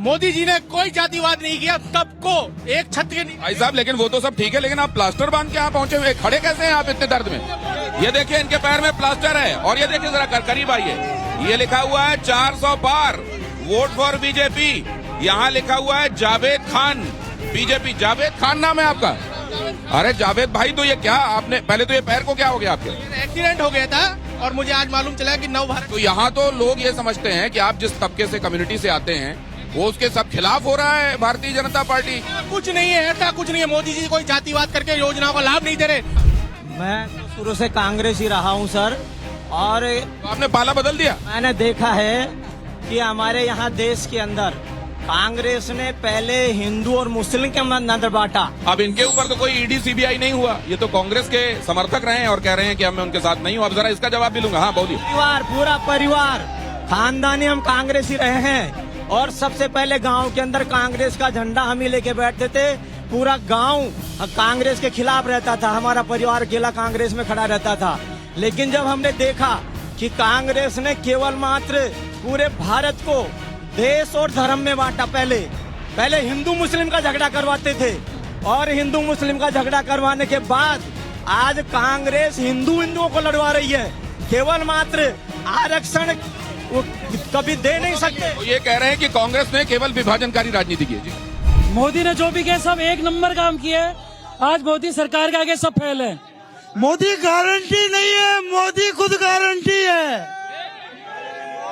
मोदी जी ने कोई जातिवाद नहीं किया, सबको एक छत के नीचे। भाई साहब लेकिन वो तो सब ठीक है, लेकिन आप प्लास्टर बांध के यहाँ पहुंचे हुए, खड़े कैसे हैं आप इतने दर्द में? ये देखिए इनके पैर में प्लास्टर है, और ये देखिए जरा करीब आइए, ये लिखा हुआ है 400 पार, वोट फॉर बीजेपी। यहाँ लिखा हुआ है जावेद खान, बीजेपी। जावेद खान नाम है आपका? अरे जावेद भाई, तो ये क्या आपने, पहले तो ये पैर को क्या हो गया आपके? एक्सीडेंट हो गया था और मुझे आज मालूम चला कि नव भारत। तो यहाँ तो लोग ये समझते हैं कि आप जिस तबके से, कम्युनिटी से आते हैं, वो उसके सब खिलाफ हो रहा है भारतीय जनता पार्टी। कुछ नहीं है, ऐसा कुछ नहीं है। मोदी जी कोई जातिवाद करके योजनाओं का लाभ नहीं दे रहे। मैं तो शुरू से कांग्रेस ही रहा हूँ सर, और तो आपने पाला बदल दिया? मैंने देखा है कि हमारे यहाँ देश के अंदर कांग्रेस ने पहले हिंदू और मुस्लिम के अंदर बांटा। अब इनके ऊपर तो कोई ईडी सीबीआई नहीं हुआ, ये तो कांग्रेस के समर्थक रहे हैं और कह रहे हैं कि मैं उनके साथ नहीं हूँ। अब जरा इसका जवाब भी लूंगा। हाँ बोलिए। परिवार, पूरा परिवार, खानदानी हम कांग्रेस ही रहे हैं, और सबसे पहले गांव के अंदर कांग्रेस का झंडा हम ही लेके बैठते थे। पूरा गांव कांग्रेस के खिलाफ रहता था, हमारा परिवार अकेला कांग्रेस में खड़ा रहता था। लेकिन जब हमने देखा कि कांग्रेस ने केवल मात्र पूरे भारत को देश और धर्म में बांटा, पहले हिंदू मुस्लिम का झगड़ा करवाते थे, और हिंदू मुस्लिम का झगड़ा करवाने के बाद आज कांग्रेस हिंदुओं को लड़वा रही है। केवल मात्र आरक्षण वो कभी दे नहीं सकते। तो ये कह रहे हैं कि कांग्रेस ने केवल विभाजनकारी राजनीति की है। जी, मोदी ने जो भी किया सब एक नंबर काम किया है। आज मोदी सरकार के आगे सब फेल है। मोदी गारंटी नहीं है, मोदी खुद गारंटी है।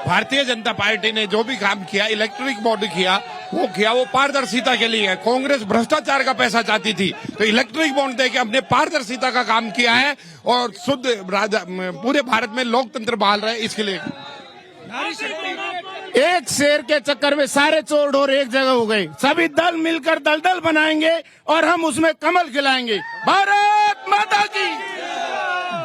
भारतीय जनता पार्टी ने जो भी काम किया, इलेक्ट्रिक बोर्ड किया, वो पारदर्शिता के लिए है। कांग्रेस भ्रष्टाचार का पैसा चाहती थी, तो इलेक्ट्रिक बोर्ड दे के हमने पारदर्शिता का काम किया है, और शुद्ध पूरे भारत में लोकतंत्र बहाल रहे, इसके लिए। एक शेर के चक्कर में सारे चोर ढोर एक जगह हो गए। सभी दल मिलकर दलदल बनाएंगे और हम उसमें कमल खिलाएंगे। भारत माता की।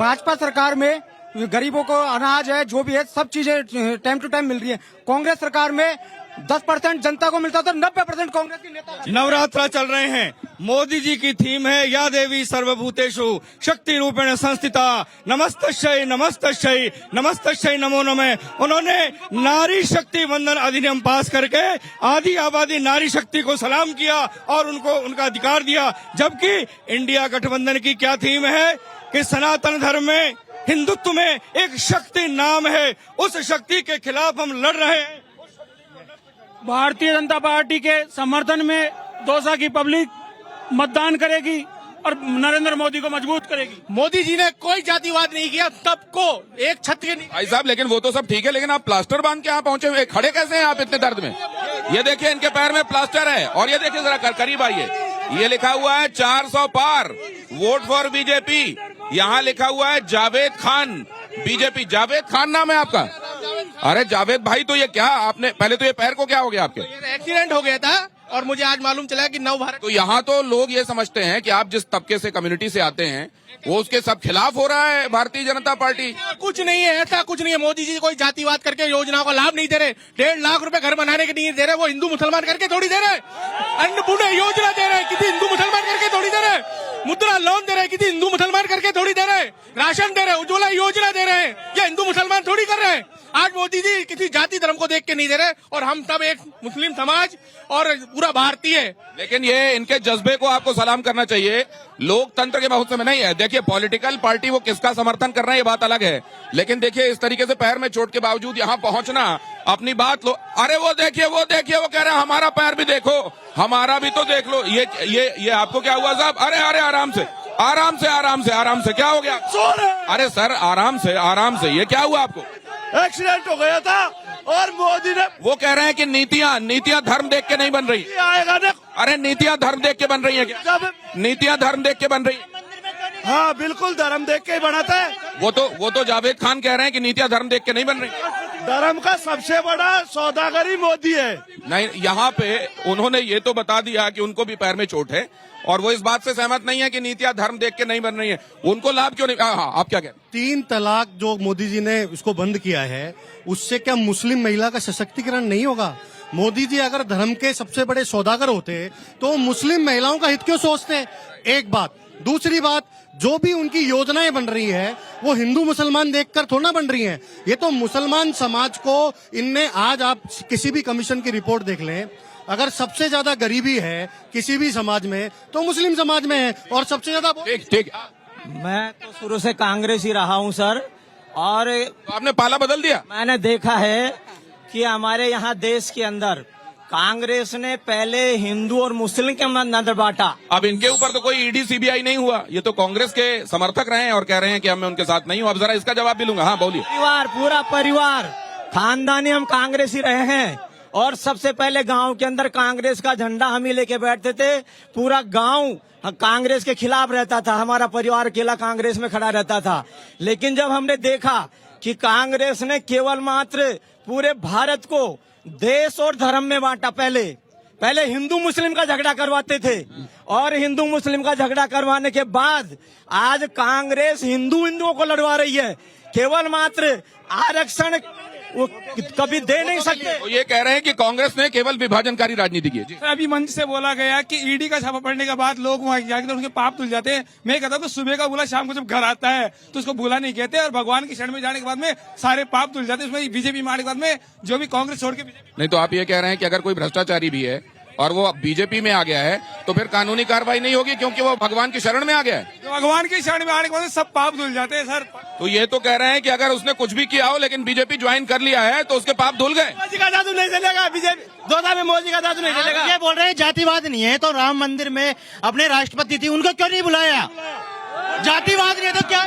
भाजपा सरकार में गरीबों को अनाज है, जो भी है, सब चीजें टाइम टू टाइम मिल रही है। कांग्रेस सरकार में 10% जनता को मिलता था, 90% कांग्रेस के नेता। नवरात्र चल रहे हैं, मोदी जी की थीम है या देवी सर्वभूतेषु शक्ति रूपेण संस्थिता, नमस्तस्यै नमस्तस्यै नमस्तस्यै नमो नमः। उन्होंने नारी शक्ति वंदन अधिनियम पास करके आधी आबादी नारी शक्ति को सलाम किया और उनको उनका अधिकार दिया। जबकि इंडिया गठबंधन की क्या थीम है कि सनातन धर्म में, हिंदुत्व में एक शक्ति नाम है, उस शक्ति के खिलाफ हम लड़ रहे हैं। भारतीय जनता पार्टी के समर्थन में दौसा की पब्लिक मतदान करेगी और नरेंद्र मोदी को मजबूत करेगी। मोदी जी ने कोई जातिवाद नहीं किया, सबको एक छत के नीचे। भाई साहब लेकिन वो तो सब ठीक है, लेकिन आप प्लास्टर बांध के यहाँ पहुंचे हुए, खड़े कैसे हैं आप इतने दर्द में? ये देखिए इनके पैर में प्लास्टर है, और ये देखिए जरा करीब आइए, ये लिखा हुआ है 400 पार, वोट फॉर बीजेपी। यहाँ लिखा हुआ है जावेद खान, बीजेपी। जावेद खान नाम है आपका? अरे जावेद भाई, तो ये क्या आपने, पहले तो ये पैर को क्या हो गया आपके? एक्सीडेंट हो गया था और मुझे आज मालूम चला कि नव भारत। तो यहाँ तो लोग ये समझते हैं कि आप जिस तबके से, कम्युनिटी से आते हैं, वो उसके सब खिलाफ हो रहा है भारतीय जनता पार्टी। कुछ नहीं है, ऐसा कुछ नहीं है। मोदी जी कोई जातिवाद करके योजनाओं का लाभ नहीं दे रहे। 1.5 लाख रुपए घर बनाने के नहीं दे रहे, वो हिंदू मुसलमान करके थोड़ी दे रहे। अन्नपूर्णा योजना दे रहे, किसी हिंदू मुसलमान करके थोड़ी दे रहे। मुद्रा लोन दे रहे, किसी हिंदू मुसलमान करके थोड़ी दे रहे। राशन दे रहे, उज्ज्वला योजना दे रहे हैं, ये हिंदू मुसलमान थोड़ी कर रहे हैं। आज मोदी जी किसी जाति धर्म को देख के नहीं दे रहे, और हम सब एक मुस्लिम समाज और पूरा भारतीय। लेकिन ये इनके जज्बे को आपको सलाम करना चाहिए। लोकतंत्र के महोत्सव में नहीं है। देखिए पॉलिटिकल पार्टी वो किसका समर्थन कर रहे हैं ये बात अलग है, लेकिन देखिए इस तरीके से पैर में चोट के बावजूद यहाँ पहुंचना, अपनी बात लो। अरे वो देखिए वो कह रहे हैं हमारा पैर भी देखो, हमारा भी तो देख लो। ये आपको क्या हुआ साहब? अरे अरे आराम से क्या हो गया? अरे सर आराम से ये क्या हुआ आपको? एक्सीडेंट हो गया था, और मोदी ने, वो कह रहे हैं कि नीतियां धर्म देख के नहीं बन रही। आएगा ना। अरे नीतियां धर्म देख के बन रही है क्या? जब नीतियां धर्म देख के बन रही? हाँ बिल्कुल, धर्म देख के ही बनाता है। वो तो जावेद खान कह रहे हैं कि नीतियां धर्म देख के नहीं बन रही। धर्म का सबसे बड़ा सौदागरी मोदी है। नहीं, यहाँ पे उन्होंने ये तो बता दिया कि उनको भी पैर में चोट है, और वो इस बात से सहमत नहीं है कि नीतियां धर्म देख के नहीं बन रही है। उनको लाभ क्यों नहीं? हाँ, आप क्या कहते हैं? 3 तलाक जो मोदी जी ने इसको बंद किया है, उससे क्या मुस्लिम महिला का सशक्तिकरण नहीं होगा? मोदी जी अगर धर्म के सबसे बड़े सौदागर होते तो मुस्लिम महिलाओं का हित क्यों सोचते? एक बात। दूसरी बात, जो भी उनकी योजनाएं बन रही है वो हिंदू मुसलमान देखकर थोड़ा ना बन रही हैं। ये तो मुसलमान समाज को इनने, आज आप किसी भी कमीशन की रिपोर्ट देख लें अगर सबसे ज्यादा गरीबी है किसी भी समाज में तो मुस्लिम समाज में है, और सबसे ज्यादा ठीक ठीक। मैं तो शुरू से कांग्रेस ही रहा हूं सर, और तो आपने पाला बदल दिया। मैंने देखा है कि हमारे यहाँ देश के अंदर कांग्रेस ने पहले हिंदू और मुस्लिम के अंदर बांटा। अब इनके ऊपर तो कोई ईडी सीबीआई नहीं हुआ, ये तो कांग्रेस के समर्थक रहे हैं और कह रहे हैं कि मैं उनके साथ नहीं हूं। अब जरा इसका जवाब भी लूंगा। हाँ बोलिए। पूरा परिवार खानदानी हम कांग्रेस ही रहे हैं, और सबसे पहले गांव के अंदर कांग्रेस का झंडा हम ही लेके बैठते थे। पूरा गांव कांग्रेस के खिलाफ रहता था, हमारा परिवार अकेला कांग्रेस में खड़ा रहता था। लेकिन जब हमने देखा कि कांग्रेस ने केवल मात्र पूरे भारत को देश और धर्म में बांटा, पहले हिंदू मुस्लिम का झगड़ा करवाते थे, और हिंदू मुस्लिम का झगड़ा करवाने के बाद आज कांग्रेस हिंदुओं को लड़वा रही है। केवल मात्र आरक्षण वो कभी दे नहीं सकते। तो ये कह रहे हैं कि कांग्रेस ने केवल विभाजनकारी राजनीति की है। जी। अभी मंच से बोला गया कि ईडी का छापा पड़ने के बाद लोग वहाँ जाके तो उनके पाप धुल जाते हैं। मैं कहता हूँ कि सुबह का बुला शाम को जब घर आता है तो उसको बुला नहीं कहते, और भगवान की शरण में जाने के बाद में सारे पाप धुल जाते हैं। उसमें बीजेपी में आने के बाद में जो भी कांग्रेस छोड़ के बीजेपी। नहीं तो आप ये कह रहे हैं कि अगर कोई भ्रष्टाचारी भी है और वो बीजेपी में आ गया है तो फिर कानूनी कार्रवाई नहीं होगी क्योंकि वो भगवान की शरण में आ गया है। तो भगवान की शरण में आने के बाद में सब पाप धुल जाते हैं सर। तो ये तो कह रहे हैं कि अगर उसने कुछ भी किया हो लेकिन बीजेपी ज्वाइन कर लिया है तो उसके पाप धुल गए। मोदी का जादू नहीं चलेगा, बीजेपी 2000 में मोदी का जादू नहीं चलेगा। ये बोल रहे हैं जातिवाद नहीं है तो राम मंदिर में अपने राष्ट्रपति थी, उनको क्यों नहीं बुलाया? जातिवाद नहीं है तो क्या?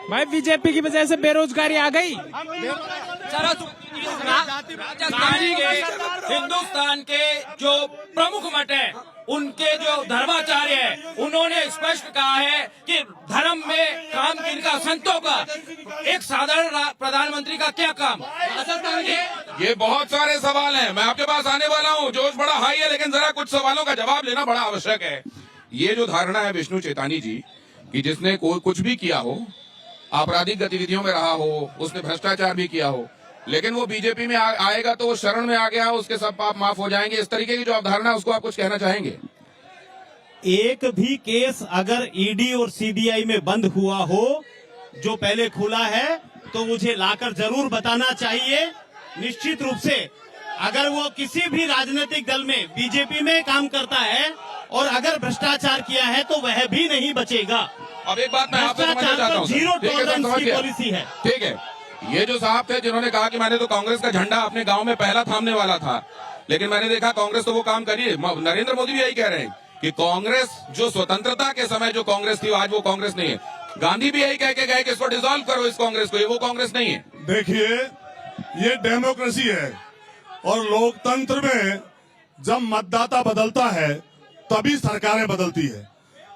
भाई बीजेपी की वजह से बेरोजगारी आ गई। हिंदुस्तान के जो प्रमुख मठ है उनके जो धर्माचार्य है उन्होंने स्पष्ट कहा है कि धर्म में काम किनका, संतों का, एक साधारण प्रधानमंत्री का क्या काम। ये बहुत सारे सवाल हैं, मैं आपके पास आने वाला हूँ। जोश बड़ा हाई है लेकिन जरा कुछ सवालों का जवाब लेना बड़ा आवश्यक है। ये जो धारणा है विष्णु चेतानी जी कि जिसने कोई कुछ भी किया हो, आपराधिक गतिविधियों में रहा हो, उसने भ्रष्टाचार भी किया हो, लेकिन वो बीजेपी में आएगा तो वो शरण में आ गया, उसके सब पाप माफ हो जाएंगे, इस तरीके की जो अवधारणा है उसको आप कुछ कहना चाहेंगे? एक भी केस अगर ईडी और सीबीआई में बंद हुआ हो जो पहले खुला है तो मुझे लाकर जरूर बताना चाहिए। निश्चित रूप से अगर वो किसी भी राजनीतिक दल में बीजेपी में काम करता है और अगर भ्रष्टाचार किया है तो वह भी नहीं बचेगा। अब एक बात मैं आपसे समझना चाहता हूँ, जीरो टॉलरेंस की पॉलिसी है। ठीक है, ये जो साहब थे जिन्होंने कहा कि मैंने तो कांग्रेस का झंडा अपने गांव में पहला थामने वाला था, लेकिन मैंने देखा कांग्रेस तो वो काम करी है। नरेंद्र मोदी भी यही कह रहे हैं कि कांग्रेस जो स्वतंत्रता के समय जो कांग्रेस थी आज वो कांग्रेस नहीं है। गांधी भी यही कह के गए कि इसको डिसॉल्व करो इस कांग्रेस को, ये वो कांग्रेस नहीं है। देखिए, ये डेमोक्रेसी है और लोकतंत्र में जब मतदाता बदलता है तभी सरकारें बदलती है।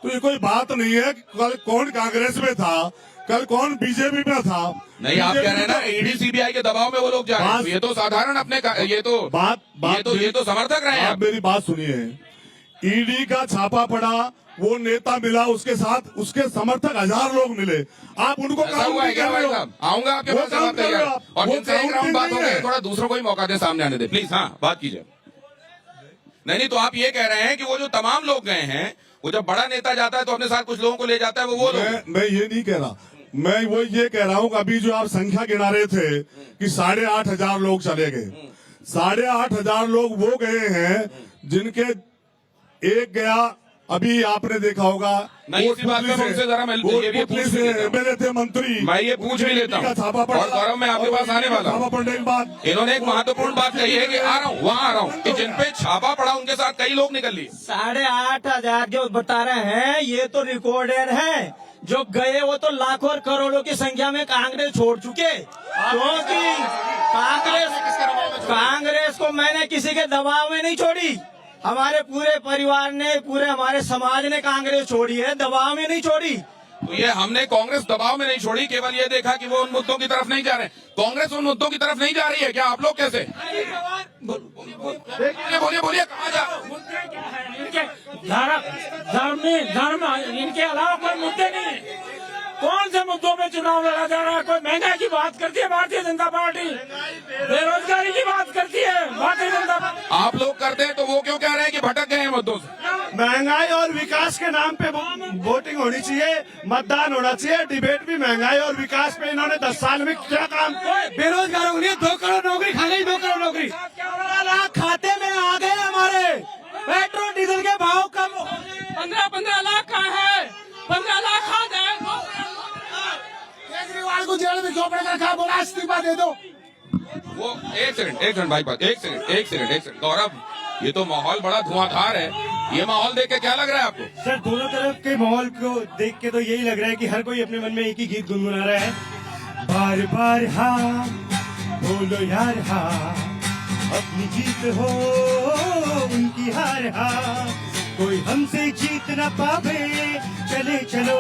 तो ये कोई बात नहीं है कि कल कौन कांग्रेस में था, कल कौन बीजेपी में था। नहीं, आप कह रहे हैं ना ईडी सीबीआई के दबाव में वो लोग जा रहे हैं, ये तो साधारण अपने ये तो समर्थक रहे हैं। आप मेरी बात सुनिए, ईडी का छापा पड़ा, वो नेता मिला, उसके साथ उसके समर्थक 1000 लोग मिले, आप उनको हुआ है क्या भाई साहब? आऊंगा आपके पास जवाब देंगे और जिनसे एक राउंड बात हो गई, थोड़ा दूसरों को ही मौका दे, सामने आने दे प्लीज। हाँ, बात कीजिए। नहीं तो आप ये कह रहे हैं कि वो जो तमाम लोग गए हैं, वो जब बड़ा नेता जाता है तो अपने साथ कुछ लोगों को ले जाता है, वो लोग। मैं ये नहीं कह रहा, मैं वो ये कह रहा हूँ कि अभी जो आप संख्या गिना रहे थे कि 8,500 लोग चले गए, 8,500 लोग वो गए हैं जिनके एक गया, अभी आपने देखा होगा, नहीं इसी बात में उनसे जरा मैं एमएलए थे, मंत्री, मैं ये पूछ भी लेता हूँ और गौरव मैं आपके पास आने वाला हूँ। पड़ने के बाद इन्होंने एक महत्वपूर्ण बात कही है कि आ रहा हूँ, वहाँ आ रहा हूँ, कि जिन पे छापा पड़ा उनके साथ कई लोग निकल लिए। 8,500 जो बता रहे हैं ये तो रिकॉर्डेड है, जो गए वो तो लाखों और करोड़ों की संख्या में कांग्रेस छोड़ चुके, क्योंकि कांग्रेस को मैंने किसी के दबाव में नहीं छोड़ी, हमारे पूरे परिवार ने, पूरे हमारे समाज ने कांग्रेस छोड़ी है, दबाव में नहीं छोड़ी। तो ये हमने कांग्रेस दबाव में नहीं छोड़ी, केवल ये देखा कि वो उन मुद्दों की तरफ नहीं जा रहे। कांग्रेस उन मुद्दों की तरफ नहीं जा रही है क्या? आप लोग कैसे? बोलिए कहाँ जा? धर्म इनके अलावा कोई मुद्दे नहीं। कौन से मुद्दों पे चुनाव लड़ा जा रहा है? कोई महंगाई की बात करती है भारतीय जनता पार्टी, बेरोजगारी की बात करती है भारतीय जनता पार्टी। आप लोग करते हैं तो वो क्यों कह रहे हैं कि भटक गए हैं मुद्दों से? महंगाई और विकास के नाम पे वोटिंग होनी चाहिए, मतदान होना चाहिए, डिबेट भी महंगाई और विकास पे इन्होंने 10 साल में क्या काम? बेरोजगारों के लिए 2 करोड़ नौकरी खा गई, 2 करोड़ नौकरी खाते में आ गए। पेट्रोल डीजल के भाव कम हो 15 लाख का है, 15 लाख आ जाए। केजरीवाल को जेल में क्यों पड़ेगा? कहा बोला इस्तीफा दे दो। वो एक सेकंड भाई, एक सेकंड गौरव, ये तो माहौल बड़ा धुआंधार है। ये माहौल देख के क्या लग रहा है आपको? सर, दोनों तरफ के माहौल को देख के तो यही लग रहा है कि हर कोई अपने मन में एक ही गीत गुनगुना रहा है। बार बार हाँ बोलो यार हाँ, अपनी जीत हो उनकी हार हाँ, कोई हमसे जीत न पावे, चले चलो